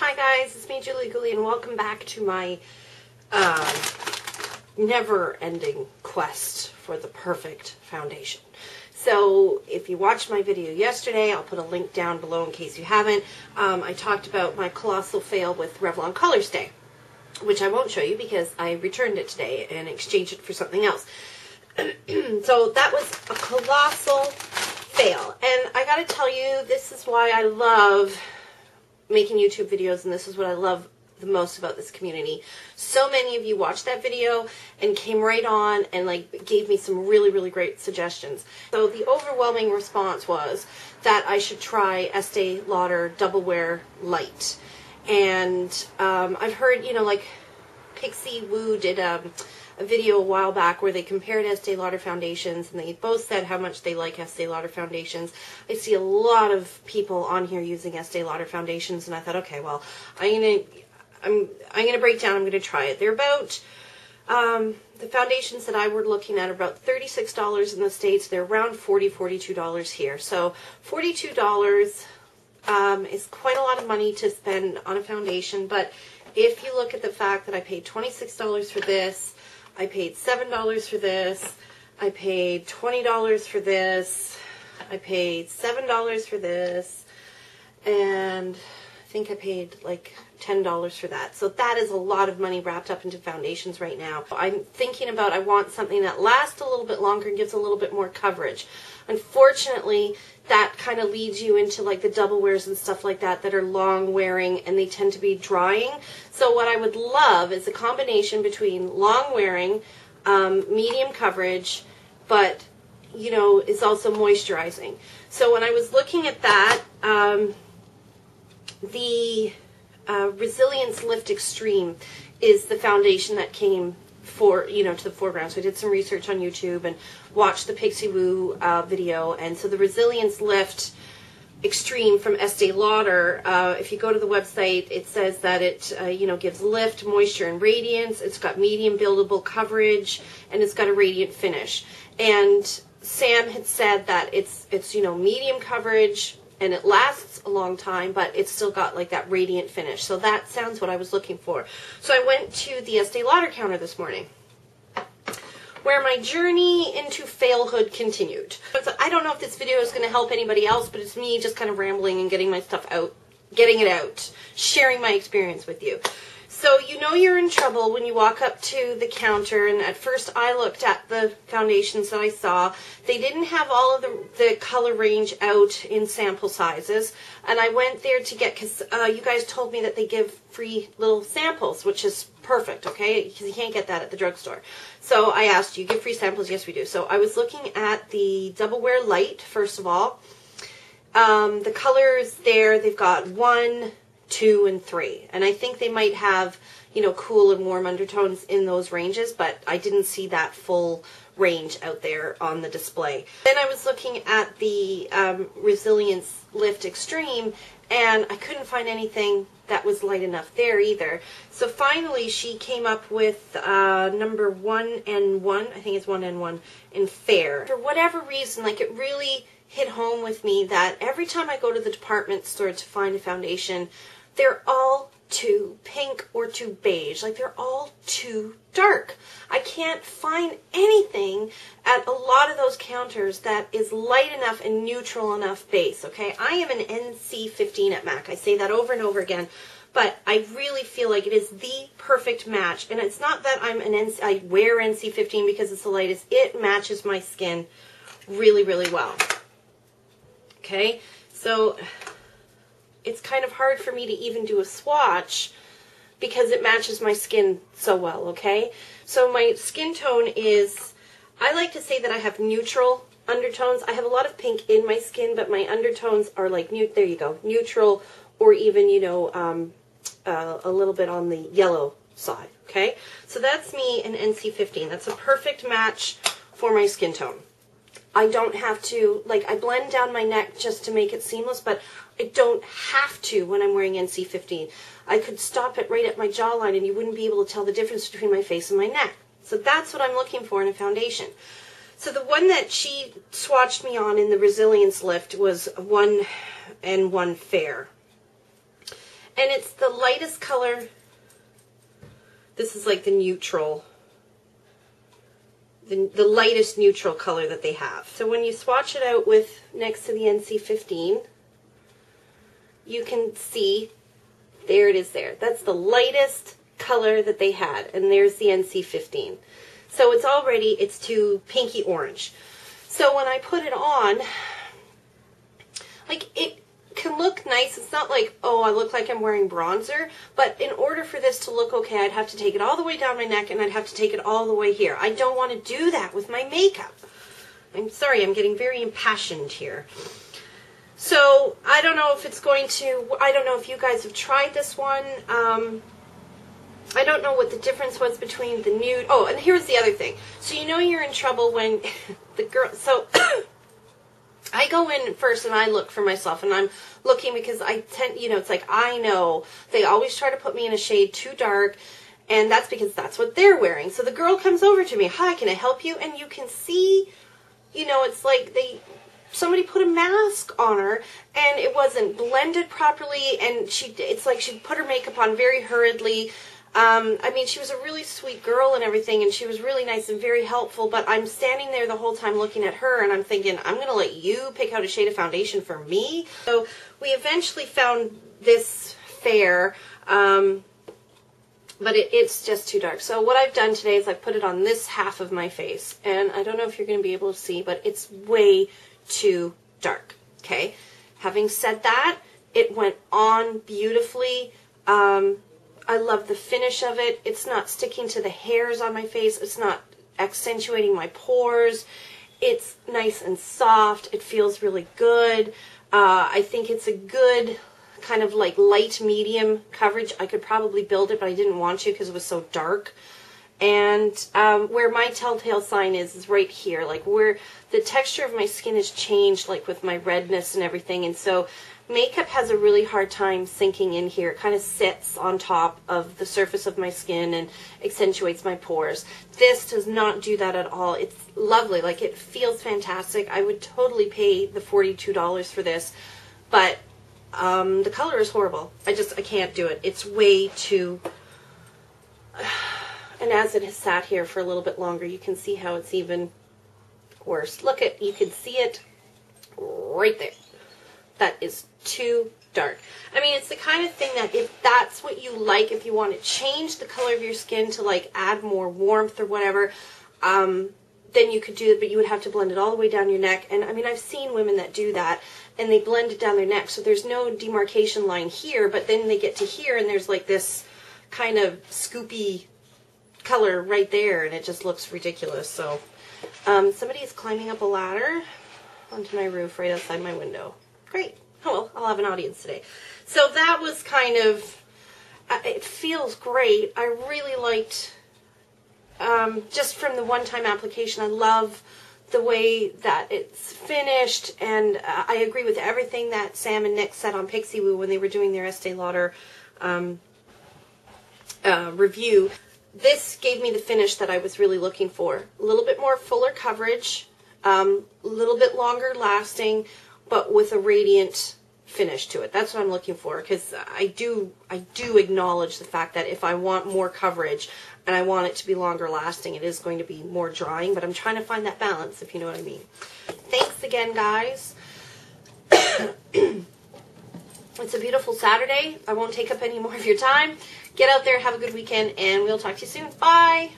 Hi guys, it's me Julie Gooley and welcome back to my never-ending quest for the perfect foundation. So if you watched my video yesterday, I'll put a link down below in case you haven't. I talked about my colossal fail with Revlon Color Stay, which I won't show you because I returned it today and exchanged it for something else. So that was a colossal fail. And I gotta tell you, this is why I love making YouTube videos, and this is what I love the most about this community. So many of you watched that video and came right on and gave me some really great suggestions. So the overwhelming response was that I should try Estee Lauder Double Wear Light. And I've heard, Pixie Woo did a video a while back where they compared Estee Lauder foundations, and they both said how much they like Estee Lauder foundations. I see a lot of people on here using Estee Lauder foundations, and I thought, okay, well, I'm gonna break down. I'm gonna try it. They're about the foundations that I were looking at are about $36 in the States. They're around $42 here. So $42 is quite a lot of money to spend on a foundation. But if you look at the fact that I paid $26 for this, I paid $7 for this, I paid $20 for this, I paid $7 for this, and I think I paid like $10 for that. So that is a lot of money wrapped up into foundations right now. I'm thinking about, I want something that lasts a little bit longer and gives a little bit more coverage. Unfortunately, that kind of leads you into like the double wears and stuff like that are long wearing, and they tend to be drying. So what I would love is a combination between long wearing, medium coverage, but is also moisturizing. So when I was looking at that, the Resilience Lift Extreme is the foundation that came to the foreground. So I did some research on YouTube and watched the Pixie Woo video. And so the Resilience Lift Extreme from Estee Lauder, if you go to the website, it says that it gives lift, moisture, and radiance. It's got medium buildable coverage, and it's got a radiant finish. And Sam had said that it's medium coverage, and it lasts a long time, but it's still got like that radiant finish. So that sounds what I was looking for. So I went to the Estee Lauder counter this morning, where my journey into failhood continued. So I don't know if this video is going to help anybody else, but it's me just kind of rambling and getting my stuff out, getting it out, sharing my experience with you. So you're in trouble when you walk up to the counter, and at first I looked at the foundations that I saw. They didn't have all of the color range out in sample sizes, and I went there to get, because you guys told me that they give free little samples, which is perfect, okay, because you can't get that at the drugstore. So I asked, do you give free samples? Yes, we do. So I was looking at the Double Wear Light, first of all. The colors there, they've got 1, 2, and 3. And I think they might have, cool and warm undertones in those ranges, but I didn't see that full range out there on the display. Then I was looking at the Resilience Lift Extreme, and I couldn't find anything that was light enough there either. So finally she came up with number 1N1, I think it's 1N1 in Fair. For whatever reason, it really hit home with me that every time I go to the department store to find a foundation, they're all too pink or too beige. They're all too dark. I can't find anything at a lot of those counters that is light enough and neutral enough base, okay? I am an NC15 at MAC. I say that over and over again, but I really feel like it is the perfect match. And it's not that I wear NC15 because it's the lightest. It matches my skin really well. Okay? So it's kind of hard for me to even do a swatch because it matches my skin so well, okay? So my skin tone is, I like to say that I have neutral undertones. I have a lot of pink in my skin, but my undertones are there you go, neutral, or even, a little bit on the yellow side, okay? So that's me in NC15. That's a perfect match for my skin tone. I don't have to, I blend down my neck just to make it seamless, but I don't have to when I'm wearing NC15. I could stop it right at my jawline and you wouldn't be able to tell the difference between my face and my neck. So that's what I'm looking for in a foundation. So the one that she swatched me on in the Resilience Lift was 1N1 Fair. And it's the lightest color. This is like the neutral, the lightest neutral color that they have. So when you swatch it out with next to the NC15, you can see, there it is there. That's the lightest color that they had, and there's the NC15. So it's too pinky orange. So when I put it on, like, it can look nice. It's not like, oh, I look like I'm wearing bronzer, but in order for this to look okay, I'd have to take it all the way down my neck, and I'd have to take it all the way here. I don't want to do that with my makeup. I'm sorry, I'm getting very impassioned here. So I don't know if it's going to, I don't know if you guys have tried this one. I don't know what the difference was between the nude. Oh, and here's the other thing. So you know you're in trouble when the girl, so I go in first and I look for myself, and I'm looking because I tend, you know, it's like, I know they always try to put me in a shade too dark, and that's because that's what they're wearing. So the girl comes over to me, hi, can I help you? And you can see, you know, it's like somebody put a mask on her, and it wasn't blended properly, and it's like she put her makeup on very hurriedly. I mean, she was a really sweet girl and everything, and she was really nice and very helpful, but I'm standing there the whole time looking at her, and I'm thinking, I'm going to let you pick out a shade of foundation for me. So we eventually found this fair, but it's just too dark. So what I've done today is I've put it on this half of my face, and I don't know if you're going to be able to see, but it's way too dark, okay? Having said that, it went on beautifully. I love the finish of it. It's not sticking to the hairs on my face. It's not accentuating my pores. It's nice and soft. It feels really good. I think it's a good kind of like light medium coverage. I could probably build it, but I didn't want to because it was so dark. And where my telltale sign is right here, like where the texture of my skin has changed, like with my redness and everything. And so makeup has a really hard time sinking in here. It kind of sits on top of the surface of my skin and accentuates my pores. This does not do that at all. It's lovely. Like, it feels fantastic. I would totally pay the $42 for this, but the color is horrible. I can't do it. It's way too... And as it has sat here for a little bit longer, you can see how it's even worse. Look at, you can see it right there. That is too dark. I mean, it's the kind of thing that if that's what you like, if you want to change the color of your skin to like add more warmth or whatever, then you could do it, but you would have to blend it all the way down your neck. And I mean, I've seen women that do that, and they blend it down their neck, so there's no demarcation line here, but then they get to here, and there's like this kind of scoopy color right there, and it just looks ridiculous. So somebody is climbing up a ladder onto my roof right outside my window. Great. Oh, well, I'll have an audience today. So that was kind of, it feels great. I really liked, just from the one-time application, I love the way that it's finished, and I agree with everything that Sam and Nick said on Pixie Woo when they were doing their Estee Lauder review. This gave me the finish that I was really looking for. A little bit more fuller coverage, a little bit longer lasting, but with a radiant finish to it. That's what I'm looking for, because I do acknowledge the fact that if I want more coverage and I want it to be longer lasting, it is going to be more drying, but I'm trying to find that balance, if you know what I mean. Thanks again, guys. It's a beautiful Saturday. I won't take up any more of your time. Get out there, have a good weekend, and we'll talk to you soon. Bye!